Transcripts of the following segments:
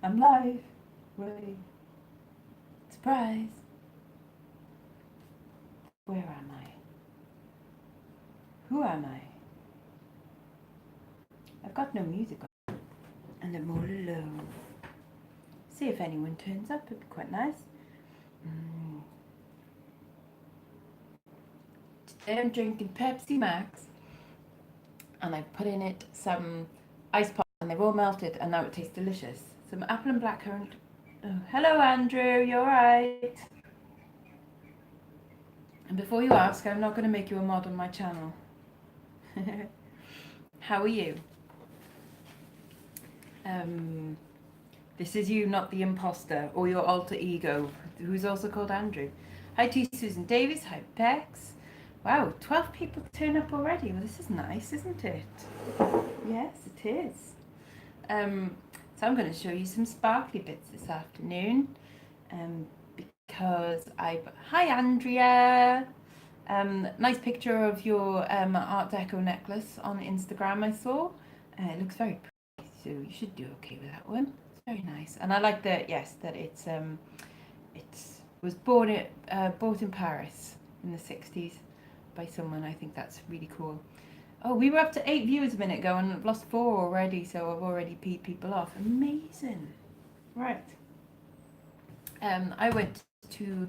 I'm live. Wait. Surprise. Where am I? Who am I? I've got no music on. And I'm all alone. See if anyone turns up. It'd be quite nice. Today I'm drinking Pepsi Max. And I've put in it some ice pop. And they've all melted. And now it tastes delicious. Some apple and blackcurrant. Oh, hello, Andrew. You alright? And before you ask, I'm not going to make you a mod on my channel. How are you? This is you, not the imposter, or your alter ego, who's also called Andrew. Hi to Susan Davies. Hi, Bex. Wow, 12 people turn up already. Well, this is nice, isn't it? Yes, it is. So I'm going to show you some sparkly bits this afternoon. Because Hi, Andrea. Nice picture of your Art Deco necklace on Instagram I saw. It looks very pretty, so you should do okay with that one. It's very nice. And I like that, yes, that it was bought in Paris in the 60s by someone. I think that's really cool. Oh, we were up to 8 viewers a minute ago and I've lost 4 already, so I've already peed people off. Amazing. Right. I went to...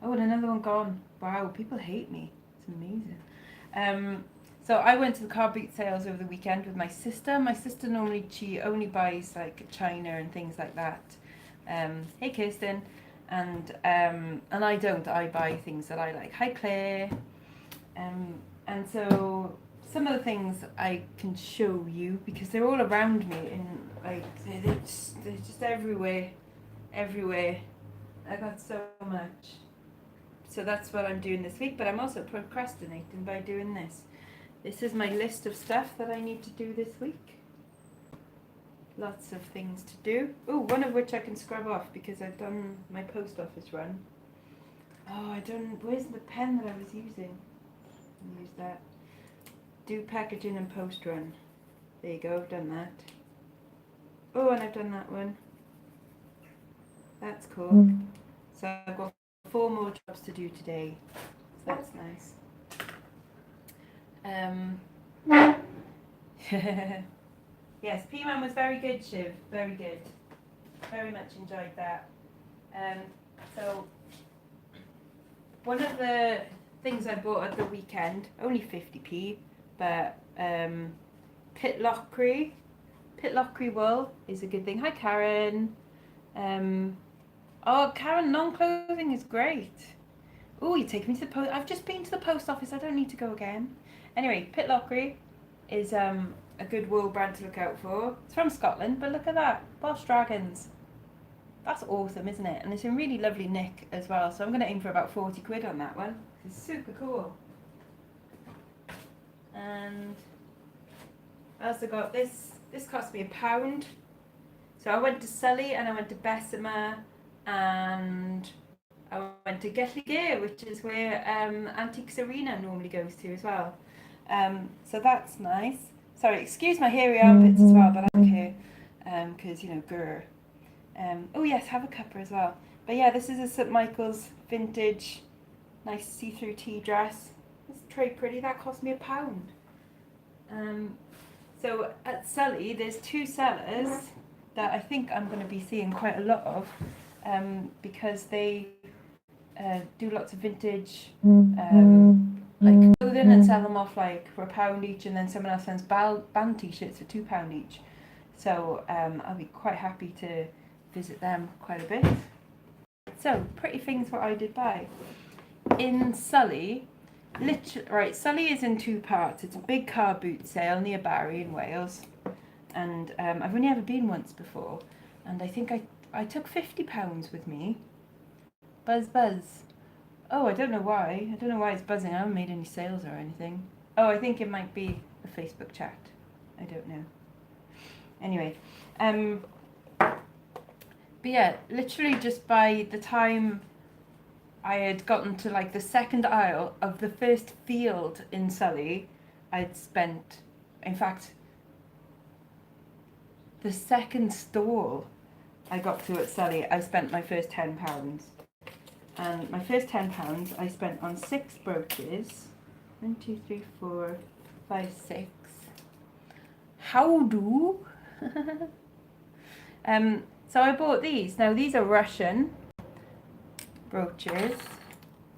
Oh, and another one gone. Wow, people hate me. It's amazing. So I went to the car boot sales over the weekend with my sister. My sister she only buys like China and things like that. Hey Kirsten. And I don't. I buy things that I like. Hi Claire. And so some of the things I can show you because they're all around me in like they're just everywhere. I got so much. So that's what I'm doing this week, but I'm also procrastinating by doing this. This is my list of stuff that I need to do this week. Lots of things to do. Oh, one of which I can scrub off because I've done my post office run. Oh, where's the pen that I was using? I'll use that. Do packaging and post run. There you go, I've done that. Oh, and I've done that one. That's cool. So I've got 4 more jobs to do today. So that's nice. Yes, P-Man was very good, Shiv. Very good. Very much enjoyed that. So one of the things I bought at the weekend, only 50p, but Pitlochry wool is a good thing. Hi Karen. Oh, Karen, non-clothing is great. Oh, you take me to the post. I've just been to the post office. I don't need to go again. Anyway, Pitlochry is a good wool brand to look out for. It's from Scotland, but look at that. Welsh Dragons. That's awesome, isn't it? And it's in really lovely nick as well. So I'm going to aim for about 40 quid on that one. It's super cool. And I also got this. This cost me £1. So I went to Sully and I went to Bessemer and I went to Getty Gear, which is where Antiques Arena normally goes to as well. So that's nice. Sorry, excuse my hairy armpits as well, but I don't care because, grr. Oh yes, have a cuppa as well. But yeah, this is a St. Michael's vintage, nice see-through tea dress. It's very pretty. That cost me £1. So at Sully, there's 2 sellers that I think I'm going to be seeing quite a lot of because they do lots of vintage like clothing and sell them off like for £1 each, and then someone else sends band t-shirts for £2 each. So I'll be quite happy to visit them quite a bit. So pretty things what I did buy in Sully. Right, Sully is in 2 parts. It's a big car boot sale near Barry in Wales, and I've only ever been once before, and I think I took £50 with me. Buzz. Oh, I don't know why. I don't know why it's buzzing. I haven't made any sales or anything. Oh, I think it might be a Facebook chat. I don't know. Anyway, but yeah, literally just by the time I had gotten to like the second aisle of the first field in Sully, I'd spent, in fact, the second stall, I got to at Sully, I spent my first £10. And my first £10 I spent on 6 brooches. 1, 2, 3, 4, 5, 6. How do? So I bought these. Now these are Russian brooches.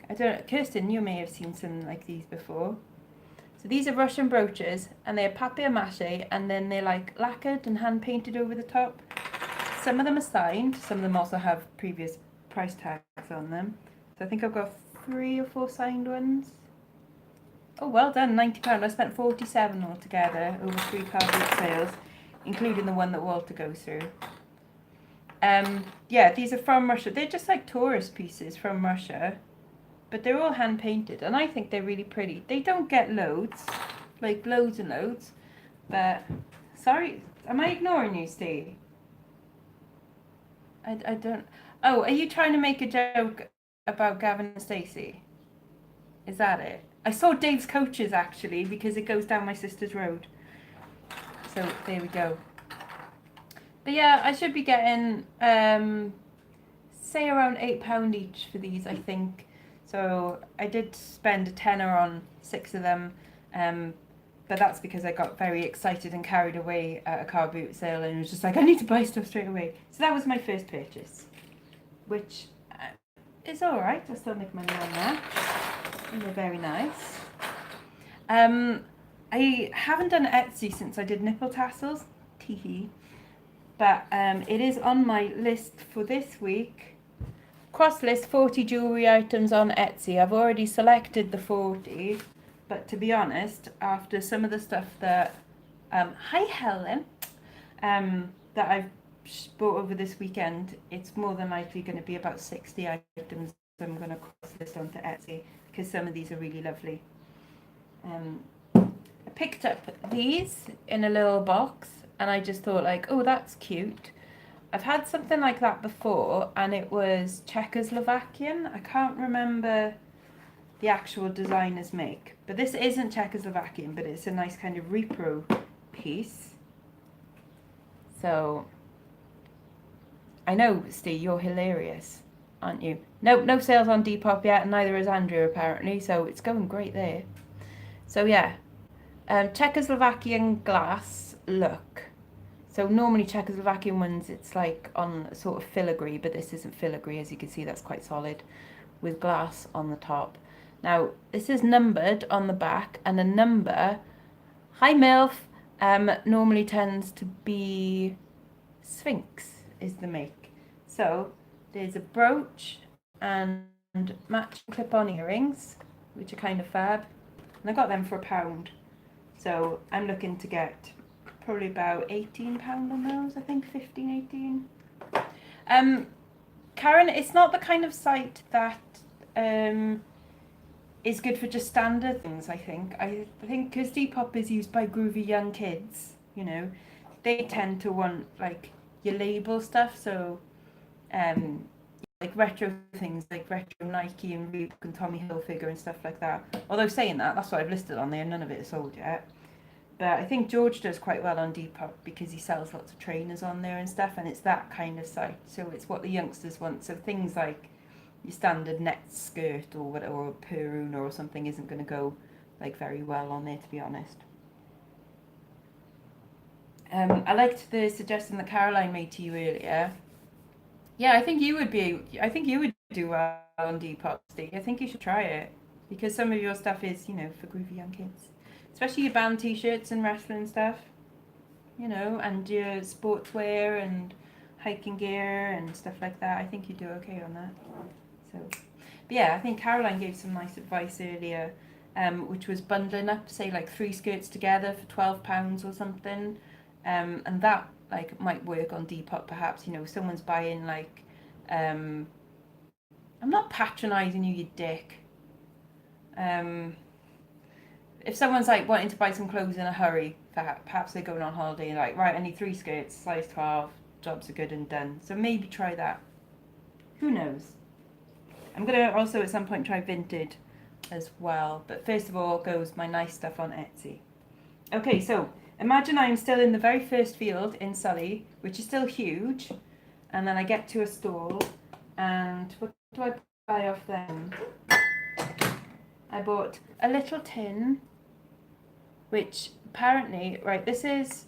I don't. Kirsten, you may have seen some like these before. So these are Russian brooches, and they're papier-mâché, and then they're like lacquered and hand painted over the top. Some of them are signed. Some of them also have previous price tags on them. So I think I've got 3 or 4 signed ones. Oh, well done, £90. I spent 47 altogether over 3 car boot sales, including the one that Walter goes through. Yeah, these are from Russia. They're just like tourist pieces from Russia, but they're all hand painted, and I think they're really pretty. They don't get loads, like loads and loads, but sorry, am I ignoring you, Steve? I don't. Oh, are you trying to make a joke about Gavin and Stacey? Is that it? I saw Dave's Coaches actually, because it goes down my sister's road. So there we go. But yeah, I should be getting say around £8 each for these, I think. So I did spend a tenner on 6 of them, but that's because I got very excited and carried away at a car boot sale, and it was just like, I need to buy stuff straight away. So that was my first purchase, which is alright. I still make money on that. And they're very nice. I haven't done Etsy since I did nipple tassels. Teehee. But it is on my list for this week. Cross list 40 jewellery items on Etsy. I've already selected the 40, but to be honest, after some of the stuff that hi Helen, that I've bought over this weekend, it's more than likely going to be about 60 items I'm going to cross list onto Etsy, because some of these are really lovely. I picked up these in a little box, and I just thought like, oh, that's cute. I've had something like that before, and it was Czechoslovakian. I can't remember the actual designer's make, but this isn't Czechoslovakian, but it's a nice kind of repro piece. So I know, Steve, you're hilarious, aren't you? No sales on Depop yet, and neither is Andrew apparently, so it's going great there. So yeah, Czechoslovakian glass look. So normally Czechoslovakian ones, it's like on sort of filigree, but this isn't filigree. As you can see, that's quite solid with glass on the top. Now, this is numbered on the back, and a number, hi MILF, normally tends to be Sphinx is the make. So there's a brooch and matching clip-on earrings, which are kind of fab. And I got them for £1. So I'm looking to get probably about £18 on those, I think 15, 18. Karen, it's not the kind of site that is good for just standard things, I think. I think because Depop is used by groovy young kids, you know, they tend to want like your label stuff, so like retro things like retro Nike and Reebok and Tommy Hilfiger and stuff like that. Although saying that, that's what I've listed on there, none of it is sold yet. But I think George does quite well on Depop because he sells lots of trainers on there and stuff, and it's that kind of site. So it's what the youngsters want. So things like your standard net skirt or whatever, or Peruna or something isn't going to go like very well on there, to be honest. I liked the suggestion that Caroline made to you earlier. Yeah, I think you would do well on Depop, Steve. I think you should try it because some of your stuff is, you know, for groovy young kids. Especially your band t-shirts and wrestling stuff, you know, and your sportswear and hiking gear and stuff like that. I think you do okay on that. So, but yeah, I think Caroline gave some nice advice earlier, which was bundling up, say like 3 skirts together for £12 or something, and that like might work on Depop perhaps. You know, someone's buying like, I'm not patronising you, you dick. If someone's like wanting to buy some clothes in a hurry, perhaps they're going on holiday and like, right, I need 3 skirts, size 12, jobs are good and done. So maybe try that. Who knows? I'm going to also at some point try Vinted as well. But first of all goes my nice stuff on Etsy. Okay, so imagine I'm still in the very first field in Sully, which is still huge. and then I get to a stall, and what do I buy off them? I bought a little tin, which apparently, right, this is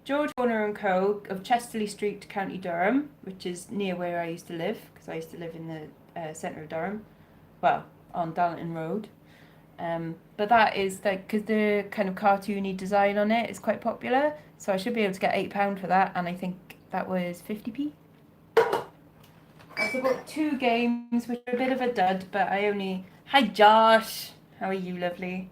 George Warner and Co. of Chesterley Street, County Durham, which is near where I used to live, because I used to live in the centre of Durham, well, on Darlington Road. But that is like, because the kind of cartoony design on it is quite popular, so I should be able to get £8 for that, and I think that was 50p. I also bought 2 games, which are a bit of a dud, but I only... Hi Josh! How are you, lovely?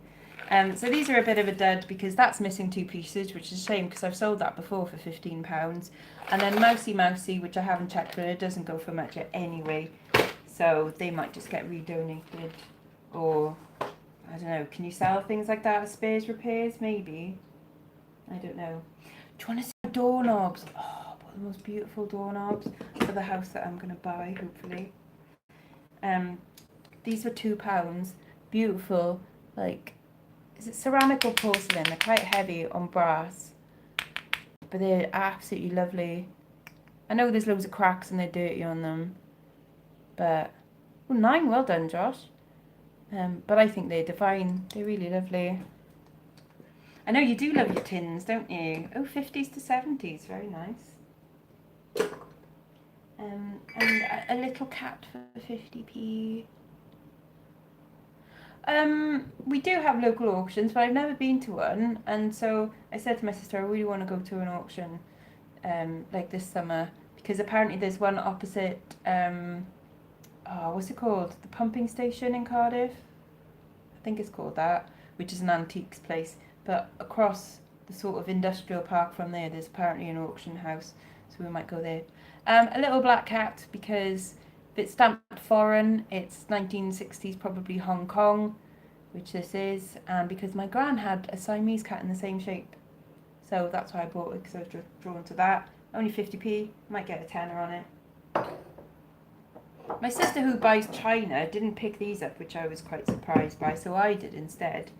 So these are a bit of a dud because that's missing 2 pieces, which is a shame because I've sold that before for £15. And then Mousy Mousy, which I haven't checked, but it doesn't go for much anyway. So they might just get redonated. Or, I don't know, can you sell things like that as spares repairs? Maybe. I don't know. Do you want to see doorknobs? Oh, I bought the most beautiful doorknobs for the house that I'm going to buy, hopefully. These were £2. Beautiful, like, is it ceramic or porcelain? They're quite heavy on brass, but they're absolutely lovely. I know there's loads of cracks and they're dirty on them, but oh, 9, well done, Josh. But I think they're divine. They're really lovely. I know you do love your tins, don't you? Oh, 50s to 70s, very nice. And a little cat for 50p. We do have local auctions, but I've never been to one, and so I said to my sister, I really want to go to an auction, like this summer, because apparently there's one opposite, what's it called? The pumping station in Cardiff? I think it's called that, which is an antiques place, but across the sort of industrial park from there, there's apparently an auction house, so we might go there. A little black cat, because if it's stamped foreign, it's 1960s, probably Hong Kong, which this is, and because my gran had a Siamese cat in the same shape. So that's why I bought it, because I was drawn to that. Only 50p, might get a tenner on it. My sister, who buys china, didn't pick these up, which I was quite surprised by, so I did instead.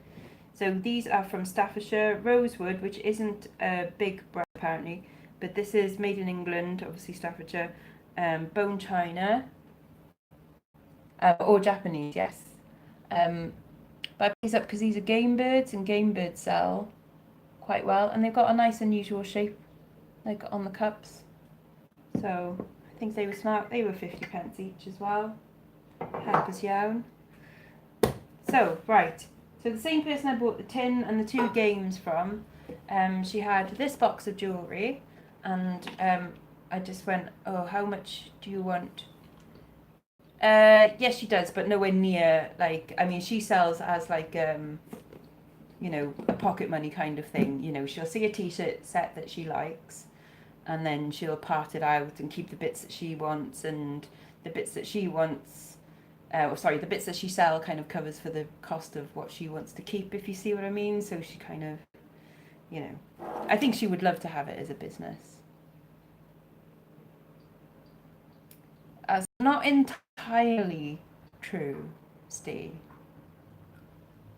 So these are from Staffordshire, Rosewood, which isn't a big brand apparently, but this is made in England, obviously Staffordshire, bone china. Or Japanese, yes. But I picked these up because these are game birds, and game birds sell quite well, and they've got a nice unusual shape, like on the cups. So I think they were smart. They were 50p each as well. Harper's Yarn. So right, so the same person I bought the tin and the 2 games from, she had this box of jewellery, and I just went, oh, how much do you want? Yes, she does, but nowhere near, like, I mean, she sells as like, you know, a pocket money kind of thing. You know, she'll see a t-shirt set that she likes, and then she'll part it out and keep the bits that she wants, and the bits that she wants, the bits that she sells kind of covers for the cost of what she wants to keep, if you see what I mean. So she kind of, you know, I think she would love to have it as a business. As not entirely true, Steve.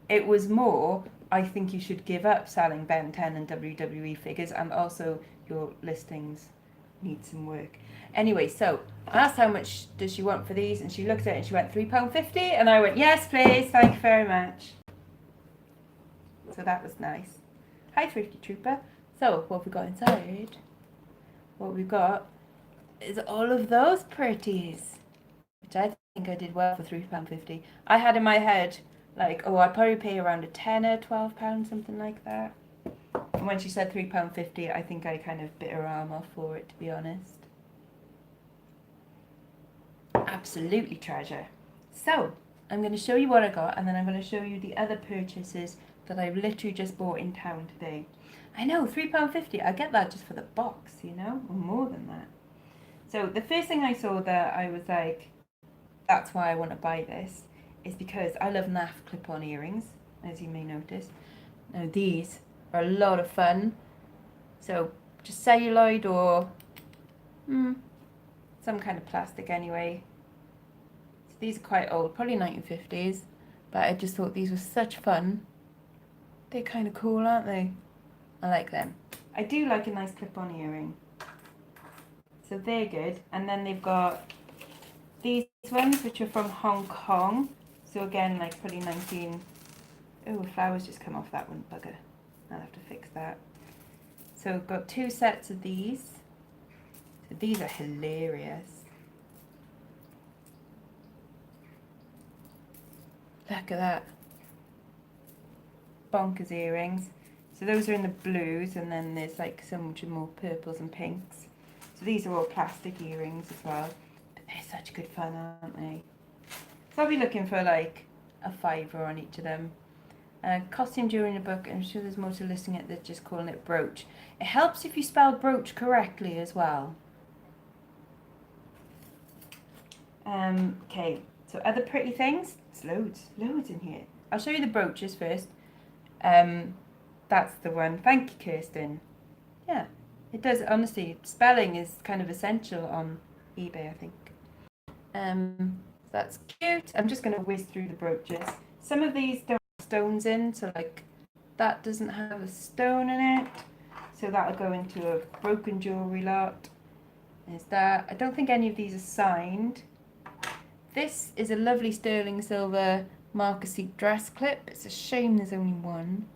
It was more, I think you should give up selling Ben 10 and WWE figures, and also your listings need some work. Anyway, so I asked how much does she want for these, and she looked at it and she went £3.50, and I went, yes please, thank you very much. So that was nice. Hi Thrifty Trooper. So what we got inside, what we've got is all of those pretties, which I think I did well for £3.50. I had in my head, like, oh, I'd probably pay around a tenner, £12, something like that. And when she said £3.50, I think I kind of bit her arm off for it, to be honest. Absolutely treasure. So, I'm going to show you what I got, and then I'm going to show you the other purchases that I've literally just bought in town today. I know, £3.50, I get that just for the box, you know, or more than that. So the first thing I saw that I was like, that's why I want to buy this, is because I love NAF clip-on earrings, as you may notice. Now these are a lot of fun. So just celluloid or some kind of plastic anyway. So these are quite old, probably 1950s, but I just thought these were such fun. They're kind of cool, aren't they? I like them. I do like a nice clip-on earring. So they're good. And then they've got these ones, which are from Hong Kong. So again, like probably 19... Oh, flowers just come off that one, bugger. I'll have to fix that. So we've got 2 sets of these. So these are hilarious. Look at that. Bonkers earrings. So those are in the blues, and then there's like some which are more purples and pinks. So these are all plastic earrings as well. But they're such good fun, aren't they? So I'll be looking for like a £5 on each of them. Costume during the book. I'm sure there's more to listing it than just calling it brooch. It helps if you spell brooch correctly as well. Okay, so other pretty things. There's loads in here. I'll show you the brooches first. That's the one. Thank you, Kirsten. Yeah, it does. Honestly, spelling is kind of essential on eBay, I think. That's cute. I'm just going to whiz through the brooches. Some of these don't have stones in, so like that doesn't have a stone in it. So that'll go into a broken jewellery lot. There's that. I don't think any of these are signed. This is a lovely sterling silver marquise dress clip. It's a shame there's only one.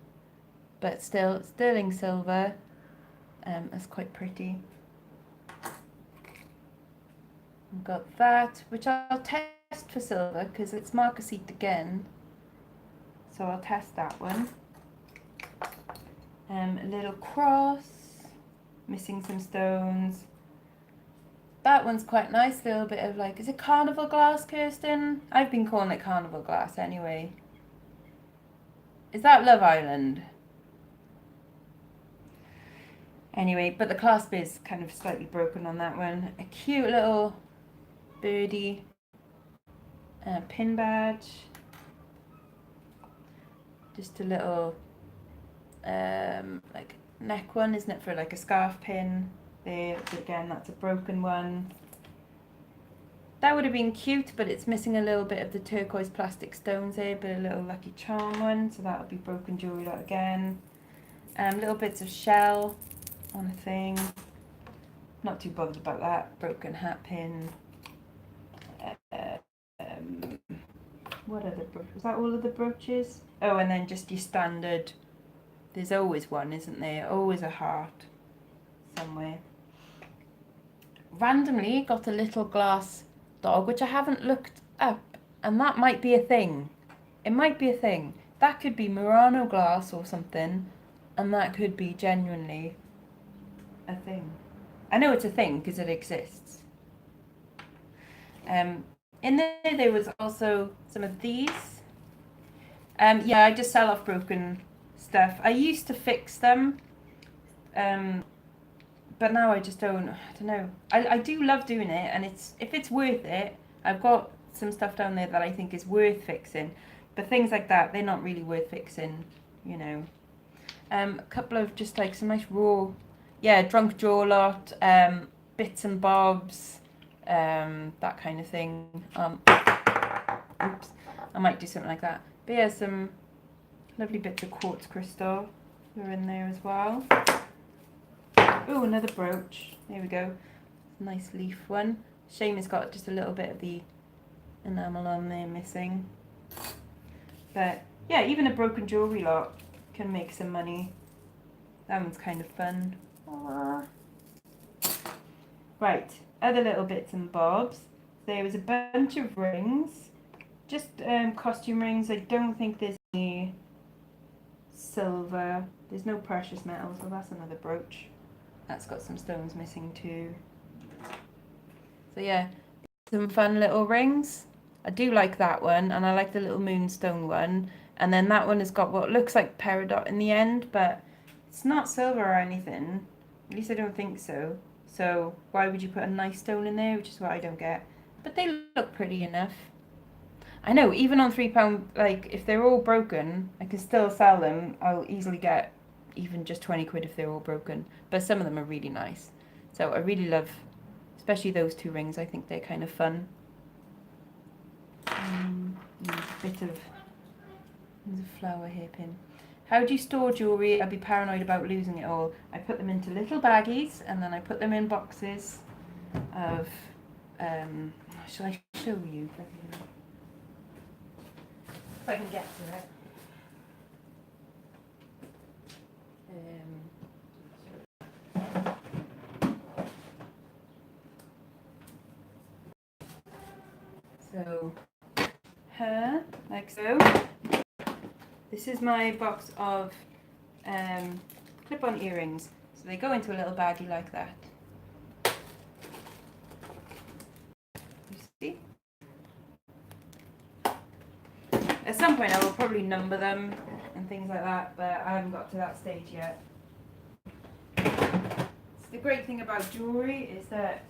But still, sterling silver. That's quite pretty. I've got that, which I'll test for silver because it's marquisite again. So I'll test that one. A little cross, missing some stones. That one's quite nice, a little bit of like, is it carnival glass, Kirsten? I've been calling it carnival glass anyway. Is that Love Island? Anyway, but the clasp is kind of slightly broken on that one. A cute little birdie pin badge. Just a little like neck one, isn't it, for like a scarf pin there. But again, that's a broken one. That would have been cute, but it's missing a little bit of the turquoise plastic stones there, but a little Lucky Charm one, so that'll be broken jewellery lot again. Little bits of shell on a thing. Not too bothered about that. Broken hat pin. What other brooch? Was that all of the brooches? Oh, and then just your standard. There's always one, isn't there? Always a heart somewhere. Randomly got a little glass dog, which I haven't looked up, and that might be a thing. It might be a thing. That could be Murano glass or something, and that could be genuinely a thing. I know it's a thing because it exists. In there was also some of these. Yeah, I just sell off broken stuff. I used to fix them, but now I just don't. I don't know. I do love doing it, and if it's worth it. I've got some stuff down there that I think is worth fixing, but things like that, they're not really worth fixing, you know. A couple of just like some nice raw, yeah, drunk jaw lot, bits and bobs, that kind of thing. Oops, I might do something like that. But yeah, some lovely bits of quartz crystal are in there as well. Oh, another brooch. There we go. Nice leaf one. Shame it's got just a little bit of the enamel on there missing. But yeah, even a broken jewellery lot can make some money. That one's kind of fun. Aww. Right, other little bits and bobs. There was a bunch of rings. Just costume rings. I don't think there's any silver. There's no precious metals. Well, that's another brooch. That's got some stones missing too. So yeah, some fun little rings. I do like that one, and I like the little moonstone one. And then that one has got what looks like peridot in the end, but it's not silver or anything. At least I don't think so. So why would you put a nice stone in there, which is what I don't get. But they look pretty enough. I know, even on £3, like, if they're all broken, I can still sell them. I'll easily get even just 20 quid if they're all broken. But some of them are really nice. So I really love, especially those two rings. I think they're kind of fun. A bit of, there's a flower hairpin. How do you store jewellery? I'd be paranoid about losing it all. I put them into little baggies and then I put them in boxes of, shall I show you? If I can get to it. So, her, like so. This is my box of clip-on earrings. So they go into a little baggie like that. You see? At some point I will probably number them and things like that, but I haven't got to that stage yet. So the great thing about jewellery is that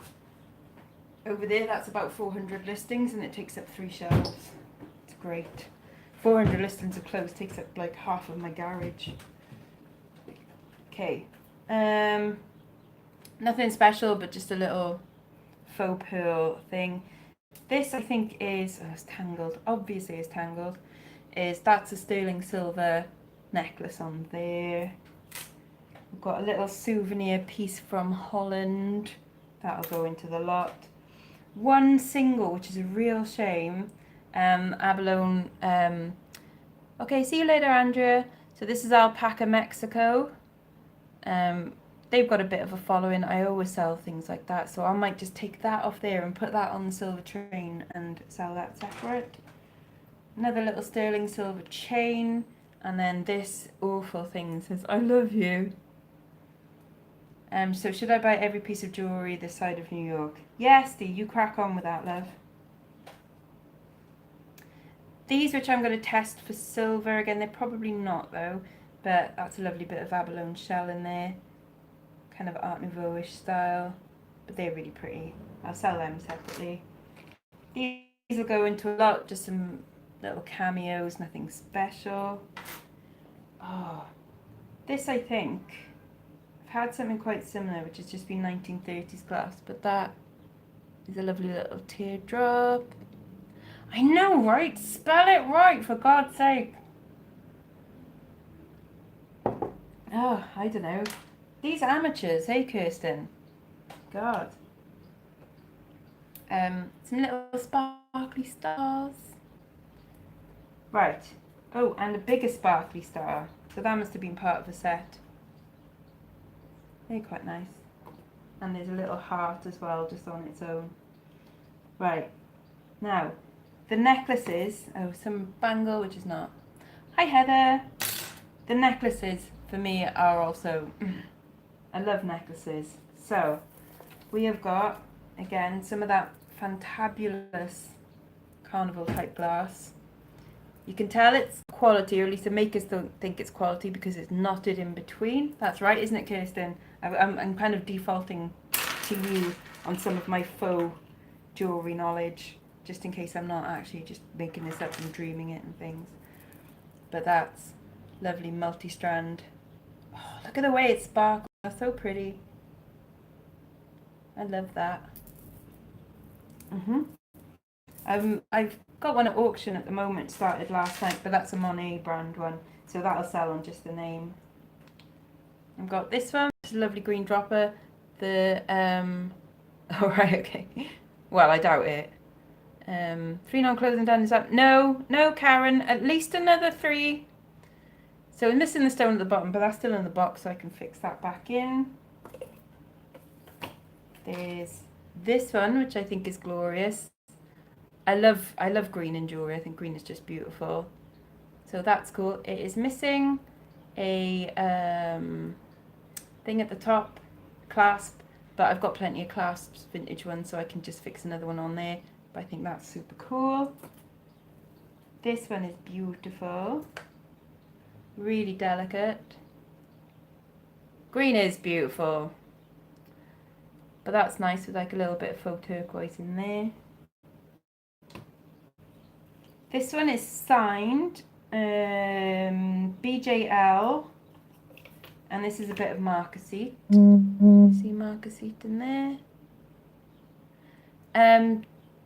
over there that's about 400 listings and it takes up 3 shelves. It's great. 400 listings of clothes takes up like half of my garage. Okay. Nothing special, but just a little faux pearl thing. This I think is, oh, it's tangled, obviously it's tangled, that's a sterling silver necklace on there. We've got a little souvenir piece from Holland, that'll go into the lot. One single, which is a real shame, abalone, okay, see you later Andrea. So this is Alpaca Mexico. They've got a bit of a following. I always sell things like that, so I might just take that off there and put that on the silver train and sell that separate. Another little sterling silver chain, and then this awful thing says I love you. So should I buy every piece of jewellery this side of New York? Yes, Steve, you crack on with that, love. These, which I'm going to test for silver, again they're probably not though, but that's a lovely bit of abalone shell in there. Kind of Art Nouveau-ish style, but they're really pretty. I'll sell them separately. These will go into a lot, just some little cameos, nothing special. Oh, this I think, I've had something quite similar, which has just been 1930s glass, but that is a lovely little teardrop. I know, right? Spell it right, for God's sake. Oh, I don't know. These amateurs, hey Kirsten? God. Some little sparkly stars. Right. Oh, and a bigger sparkly star. So that must have been part of the set. They're quite nice. And there's a little heart as well, just on its own. Right. Now, the necklaces. Oh, some bangle, which is not. Hi Heather. The necklaces for me are also... I love necklaces. So, we have got, again, some of that fantabulous carnival type glass. You can tell it's quality, or at least the makers don't think it's quality because it's knotted in between. That's right, isn't it, Kirsten? I'm kind of defaulting to you on some of my faux jewellery knowledge, just in case I'm not actually just making this up and dreaming it and things. But that's lovely multi-strand. Oh, look at the way it sparkles. That's so pretty. I love that. I've got one at auction at the moment, started last night, but that's a Monet brand one, so that'll sell on just the name. I've got this one, it's a lovely green dropper. The oh right, okay. Well, I doubt it. 3 non-clothing done, is that? No, Karen, at least another 3. So we're missing the stone at the bottom, but that's still in the box, so I can fix that back in. There's this one, which I think is glorious. I love green in jewellery. I think green is just beautiful. So that's cool. It is missing a thing at the top, clasp, but I've got plenty of clasps, vintage ones, so I can just fix another one on there. But I think that's super cool. This one is beautiful. Really delicate. Green is beautiful. But that's nice with like a little bit of faux turquoise in there. This one is signed BJL, and this is a bit of marquisite. See marquisite in there.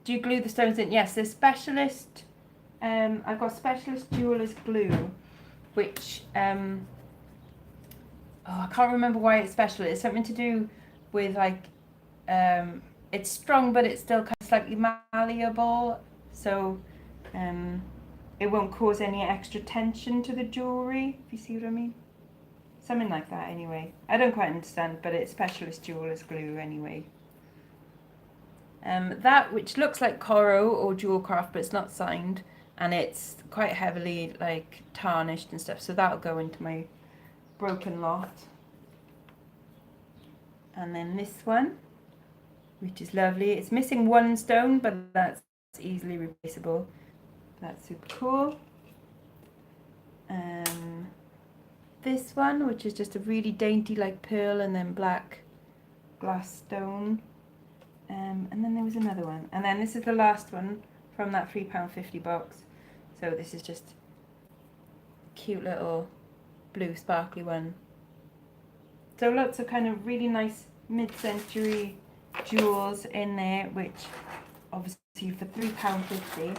Do you glue the stones in? Yes, there's specialist. I've got specialist jeweller's glue, which oh, I can't remember why it's special. It's something to do with like it's strong, but it's still kind of slightly malleable, so it won't cause any extra tension to the jewellery, if you see what I mean. Something like that anyway. I don't quite understand, but it's Specialist Jewellers glue anyway. That which looks like Coro or Jewelcraft, but it's not signed, and it's quite heavily like tarnished and stuff, so that'll go into my broken lot. And then this one, which is lovely. It's missing one stone, but that's easily replaceable. That's super cool. This one, which is just a really dainty like pearl and then black glass stone. And then there was another one. And then this is the last one from that £3.50 box. So this is just a cute little blue sparkly one. So lots of kind of really nice mid-century jewels in there, which obviously for £3.50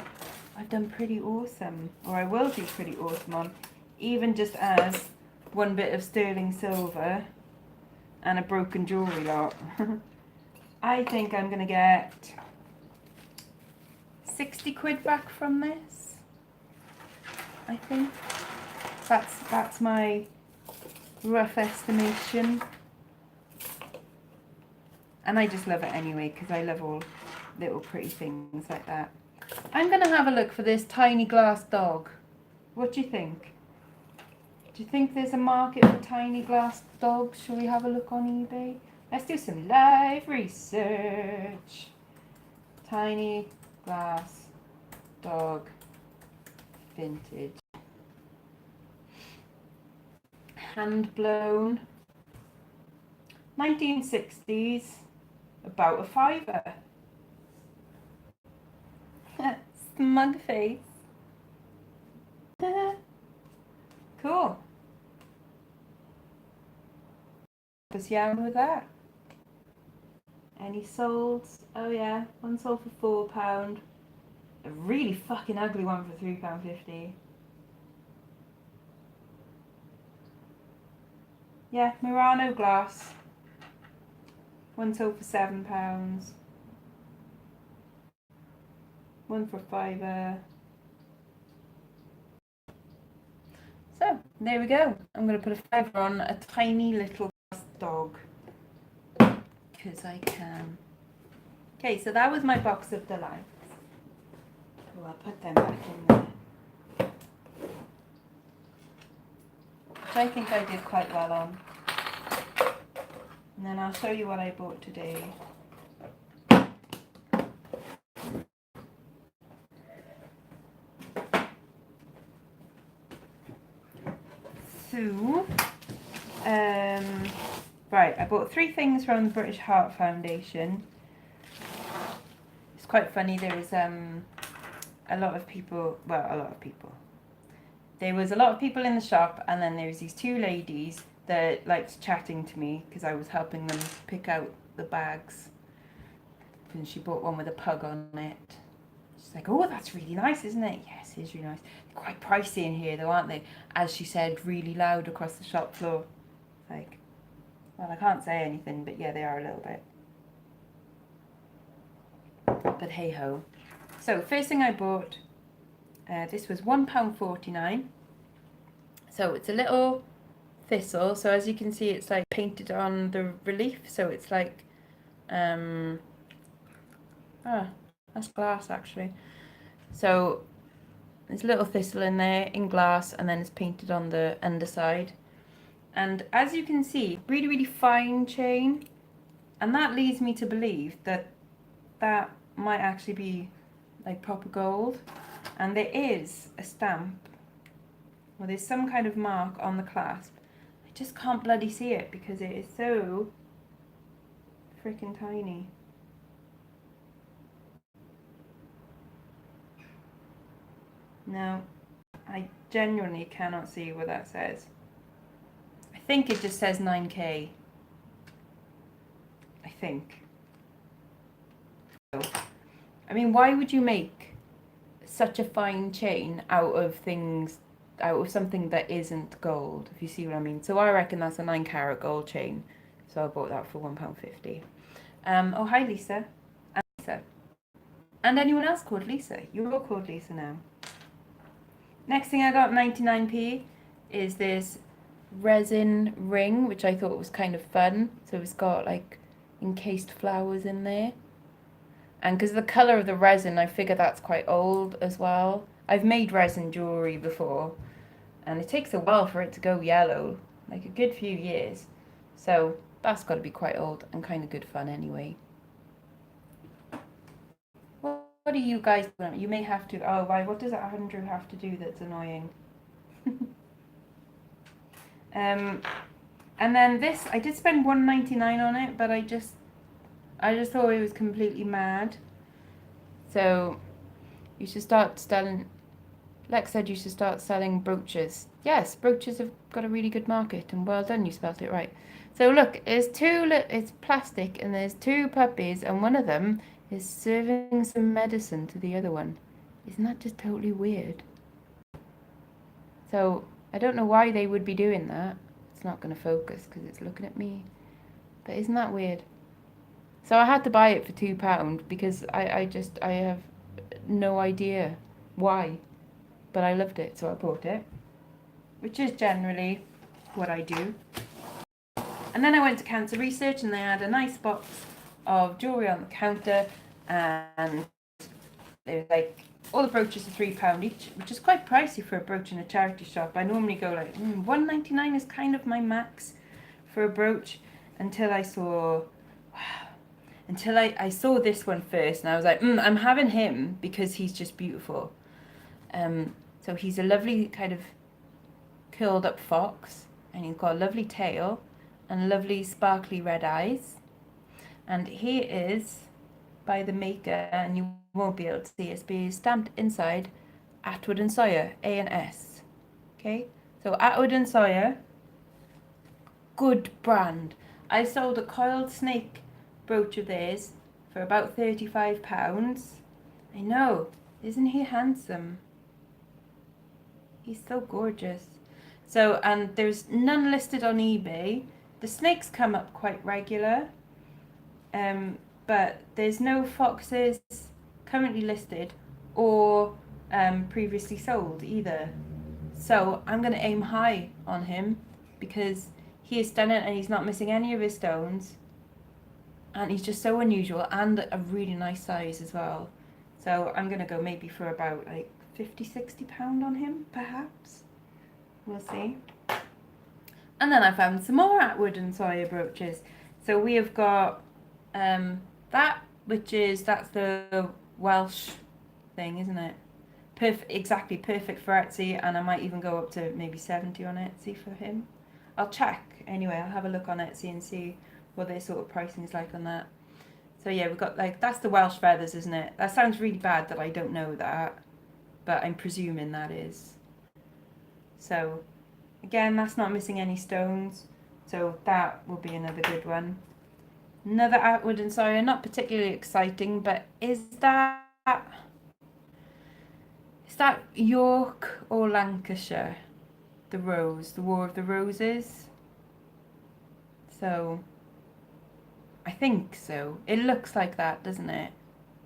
I've done pretty awesome, or I will do pretty awesome on, even just as one bit of sterling silver and a broken jewellery lot. I think I'm going to get 60 quid back from this. I think that's my rough estimation. And I just love it anyway, because I love all little pretty things like that. I'm going to have a look for this tiny glass dog. What do you think? Do you think there's a market for tiny glass dogs? Shall we have a look on eBay? Let's do some live research. Tiny glass dog vintage. Hand blown. 1960s. About a £5. Smug face. Cool. Was young with that. Any solds? Oh yeah, one sold for £4. A really fucking ugly one for £3.50. Yeah, Murano glass. One sold for £7. One for £5. So there we go. I'm going to put a £5 on a tiny little dog because I can. Okay, so that was my box of delights. Oh, I'll put them back in there. Which I think I did quite well on. And then I'll show you what I bought today. So, right, I bought 3 things from the British Heart Foundation. It's quite funny, there was a lot of people, there was a lot of people in the shop, and then there was these 2 ladies that liked chatting to me because I was helping them pick out the bags. And she bought one with a pug on it. She's like, oh, that's really nice, isn't it? Yes, it is really nice. They're quite pricey in here though, aren't they? As she said really loud across the shop floor. Like, well, I can't say anything, but yeah, they are a little bit. But hey ho. So, first thing I bought, this was £1.49. So it's a little thistle. So as you can see, it's like painted on the relief. So it's like, that's glass actually. So there's a little thistle in there in glass, and then it's painted on the underside. And as you can see, really, really fine chain. And that leads me to believe that that might actually be like proper gold. And there is a stamp, or there's some kind of mark on the clasp. I just can't bloody see it because it is so freaking tiny. No, I genuinely cannot see what that says. I think it just says 9K. I think. I mean, why would you make such a fine chain out of something that isn't gold, if you see what I mean? So I reckon that's a 9 carat gold chain. So I bought that for £1.50. Oh, hi Lisa. Lisa. And anyone else called Lisa. You're all called Lisa now. Next thing I got 99p is this resin ring, which I thought was kind of fun. So it's got like encased flowers in there. And because the colour of the resin, I figure that's quite old as well. I've made resin jewellery before, and it takes a while for it to go yellow, like a good few years. So that's got to be quite old and kind of good fun anyway. What do you guys do? You may have to, oh, why, what does Andrew have to do that's annoying? And then this, I did spend $1.99 on it, but I just thought it was completely mad. So you should start selling. Lex said you should start selling brooches. Yes, brooches have got a really good market, and well done, you spelled it right. So look, it's plastic, and there's two puppies, and one of them is serving some medicine to the other one. Isn't that just totally weird? So I don't know why they would be doing that. It's not going to focus because it's looking at me. But isn't that weird? So I had to buy it for £2 because I have no idea why. But I loved it, so I bought it. Which is generally what I do. And then I went to Cancer Research, and they had a nice box of jewellery on the counter, and they were like, all the brooches are £3 each, which is quite pricey for a brooch in a charity shop. I normally go like, $1.99 is kind of my max for a brooch, until I saw, I saw this one first, and I was like, I'm having him because he's just beautiful. So he's a lovely kind of curled up fox, and he's got a lovely tail and lovely sparkly red eyes. And he is by the maker, and you won't be able to see it, but he's stamped inside Atwood and Sawyer, A&S. Okay, so Atwood and Sawyer, good brand. I sold a coiled snake brooch of theirs for about £35. I know, isn't he handsome? He's so gorgeous. So, and there's none listed on eBay. The snakes come up quite regular, but there's no foxes currently listed or previously sold either. So I'm going to aim high on him because he is stunning, and he's not missing any of his stones, and he's just so unusual and a really nice size as well. So I'm going to go maybe for about like £50-60 on him, perhaps. We'll see. And then I found some more Atwood and Sawyer brooches. So we have got that, that's the Welsh thing, isn't it? Exactly perfect for Etsy, and I might even go up to maybe 70 on Etsy for him. I'll check anyway. I'll have a look on Etsy and see what their sort of pricing is like on that. So yeah, we've got like, that's the Welsh feathers, isn't it? That sounds really bad that I don't know that, but I'm presuming that is. So again, that's not missing any stones, so that will be another good one. Another Atwood and Sawyer, not particularly exciting, but is that York or Lancashire? The Rose, the War of the Roses. So I think so. It looks like that, doesn't it?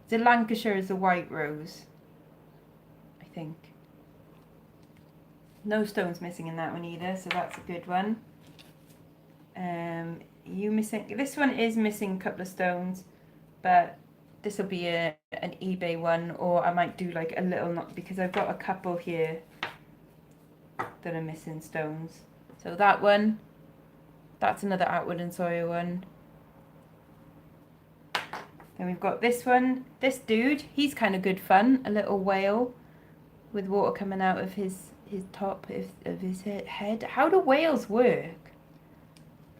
The Lancashire is the white rose, I think. No stones missing in that one either, so that's a good one. This one is missing a couple of stones, but this will be an eBay one, or I might do like a little because I've got a couple here that are missing stones. So that one, that's another Atwood and Sawyer one. Then we've got this one. This dude, he's kind of good fun. A little whale with water coming out of his top of his head. How do whales work?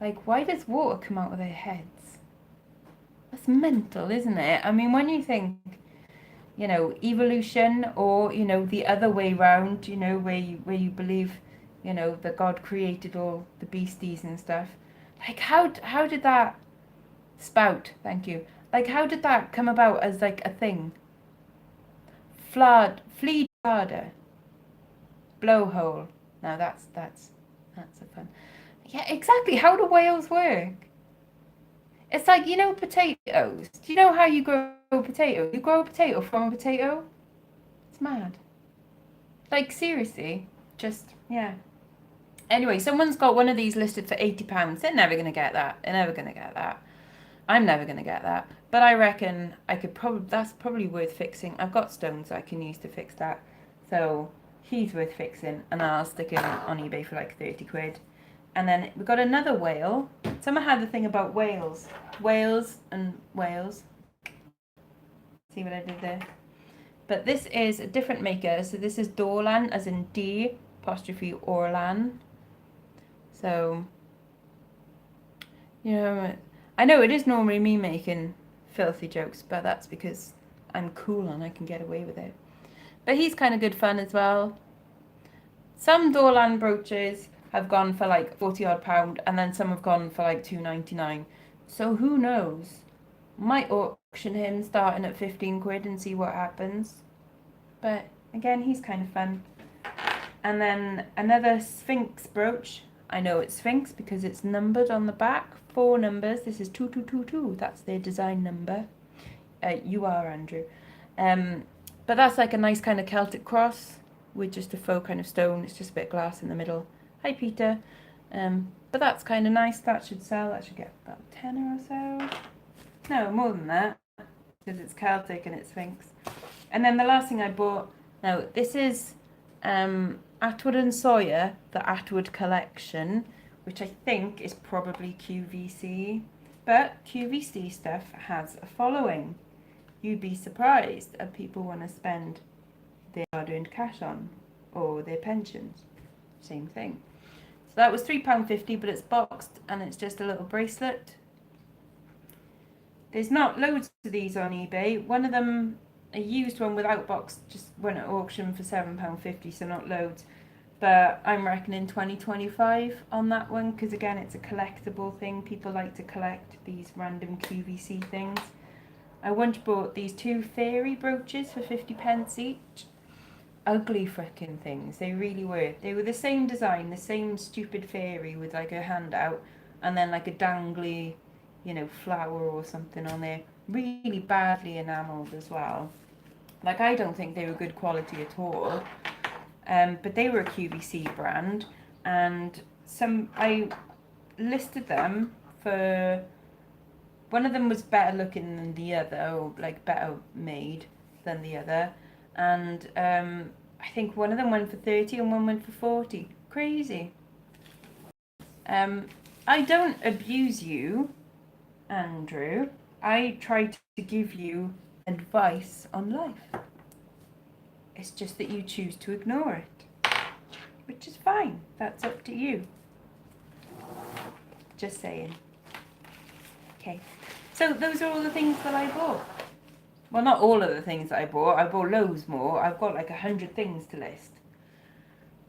Like, why does water come out of their heads? That's mental, isn't it? I mean, when you think, evolution, or, the other way round, where you believe, that God created all the beasties and stuff. Like, how did that spout? Thank you. Like, how did that come about as, like, a thing? Flea bladder. Blowhole. Now that's a fun. Yeah, exactly. How do whales work? It's like, you know, potatoes. Do you know how you grow a potato? You grow a potato from a potato? It's mad. Like, seriously. Just, yeah. Anyway, someone's got one of these listed for £80. They're never going to get that. They're never going to get that. I'm never going to get that. But I reckon I could probably, that's probably worth fixing. I've got stones I can use to fix that. So he's worth fixing. And I'll stick him on eBay for like 30 quid. And then we've got another whale. Someone had the thing about whales. Whales and whales. See what I did there? But this is a different maker. So this is Dorlan, as in D apostrophe Orlan. So, you know, I know it is normally me making filthy jokes, but that's because I'm cool and I can get away with it. But he's kind of good fun as well. Some Dorlan brooches have gone for like 40 odd pound, and then some have gone for like £2.99. So who knows? Might auction him starting at 15 quid and see what happens. But again, he's kind of fun. And then another Sphinx brooch. I know it's Sphinx because it's numbered on the back. 4 numbers. This is 2222. That's their design number. You are, Andrew. But that's like a nice kind of Celtic cross with just a faux kind of stone. It's just a bit of glass in the middle. Hi, Peter. But that's kind of nice. That should sell. That should get about 10 or so. No, more than that, because it's Celtic and it's Sphinx. And then the last thing I bought, now this is Atwood and Sawyer, the Atwood collection, which I think is probably QVC. But QVC stuff has a following. You'd be surprised at people want to spend their hard-earned cash on, or their pensions. Same thing. So that was £3.50, but it's boxed and it's just a little bracelet. There's not loads of these on eBay. One of them, a used one without box, just went at auction for £7.50, so not loads. But I'm reckoning 20-25 on that one, because again, it's a collectible thing. People like to collect these random QVC things. I once bought these 2 fairy brooches for 50p each. Ugly frickin' things, they really were. They were the same design, the same stupid fairy with like a hand out and then like a dangly, you know, flower or something on there. Really badly enamelled as well. Like, I don't think they were good quality at all. But they were a QVC brand, and I listed them for, one of them was better looking than the other, or like better made than the other, and I think one of them went for 30 and one went for 40. Crazy. I don't abuse you, Andrew. I try to give you advice on life. It's just that you choose to ignore it, which is fine. That's up to you. Just saying. Okay, so those are all the things that I bought. Well, not all of the things that I bought. I bought loads more. I've got like 100 things to list.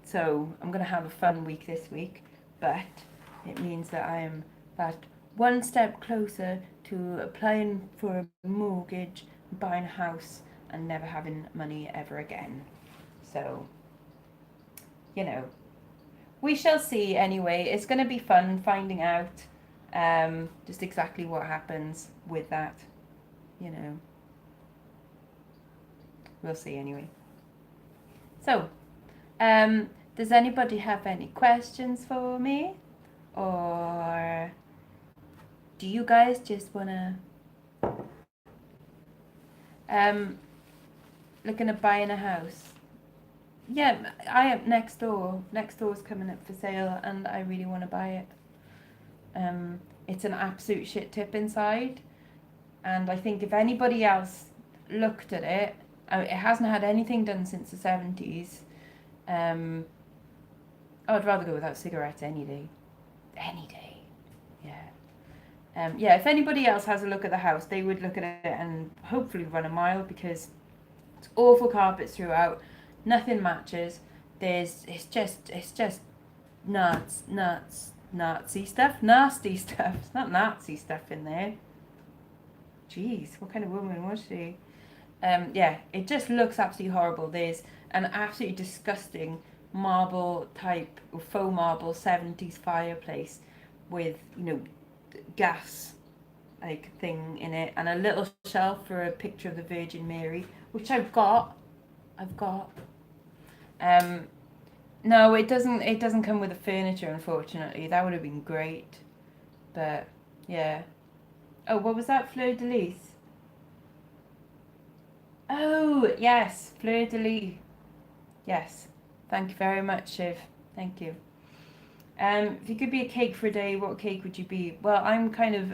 So I'm going to have a fun week this week, but it means that I am that one step closer to applying for a mortgage, buying a house, and never having money ever again. So, you know, we shall see anyway. It's going to be fun finding out just exactly what happens with that, you know. We'll see anyway. So, does anybody have any questions for me? Or do you guys just want to looking at buying a house? Yeah, I am next door. Next door's coming up for sale and I really want to buy it. It's an absolute shit tip inside, and I think if anybody else looked at it, it hasn't had anything done since the 70s. I'd rather go without cigarettes any day. Any day. Yeah. Yeah, if anybody else has a look at the house, they would look at it and hopefully run a mile, because it's awful carpets throughout. Nothing matches. It's just Nazi stuff. Nasty stuff. It's not Nazi stuff in there. Jeez, what kind of woman was she? Yeah, it just looks absolutely horrible. There's an absolutely disgusting marble type, or faux marble 70s fireplace with, you know, gas like thing in it, and a little shelf for a picture of the Virgin Mary, which I've got. No, it doesn't. It doesn't come with the furniture, unfortunately. That would have been great, but yeah. Oh, what was that? Fleur de lis. Oh yes, fleur de lis. Yes. Thank you very much, Shiv. Thank you. If you could be a cake for a day, what cake would you be? Well, I'm kind of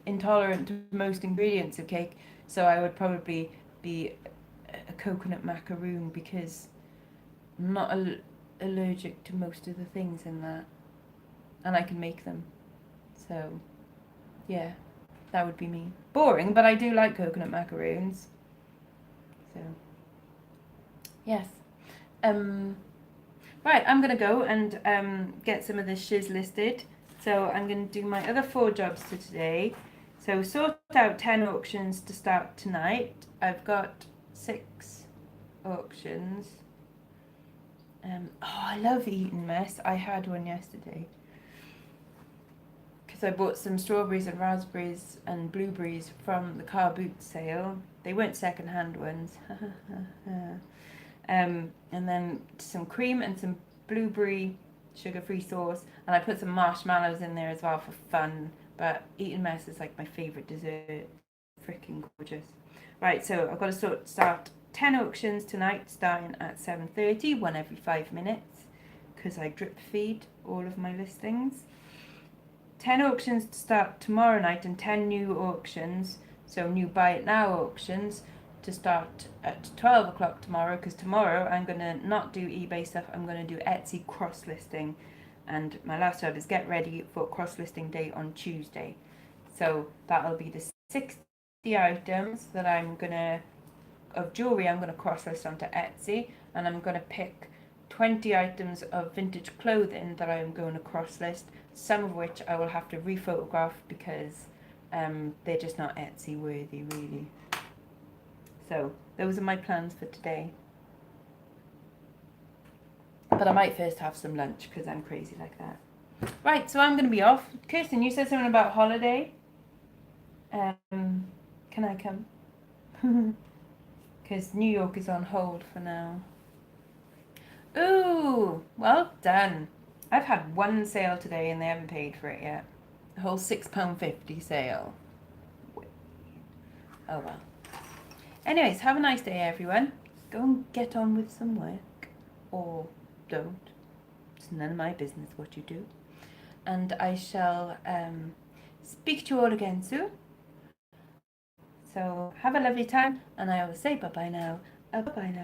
intolerant to most ingredients of cake, so I would probably be a coconut macaroon because I'm not allergic to most of the things in that, and I can make them. So, yeah, that would be me. Boring, but I do like coconut macaroons. So, yes. Right, I'm going to go and get some of this shiz listed. So I'm going to do my other 4 jobs for today. So sort out 10 auctions to start tonight. I've got 6 auctions. I love Eton Mess. I had one yesterday. Because I bought some strawberries and raspberries and blueberries from the car boot sale. They weren't second-hand ones. And then some cream and some blueberry sugar-free sauce, and I put some marshmallows in there as well for fun. But Eton Mess is like my favourite dessert. Freaking gorgeous. Right, so I've got to start 10 auctions tonight, starting at 7:30, one every 5 minutes, because I drip feed all of my listings. 10 auctions to start tomorrow night, and 10 new auctions, so new buy it now auctions, to start at 12 o'clock tomorrow, because tomorrow I'm going to not do eBay stuff, I'm going to do Etsy cross listing, and my last job is get ready for cross listing day on Tuesday. So that'll be the 60 items that of jewellery I'm going to cross list onto Etsy, and I'm going to pick 20 items of vintage clothing that I'm going to cross list, some of which I will have to rephotograph because they're just not Etsy worthy really. So those are my plans for today. But I might first have some lunch because I'm crazy like that. Right, so I'm going to be off. Kirsten, you said something about holiday. Can I come? Because New York is on hold for now. Ooh, well done. I've had one sale today and they haven't paid for it yet. A whole £6.50 sale. Oh well. Anyways, have a nice day, everyone. Go and get on with some work. Or don't. It's none of my business what you do. And I shall speak to you all again soon. So have a lovely time. And I will say bye-bye now. Bye-bye now.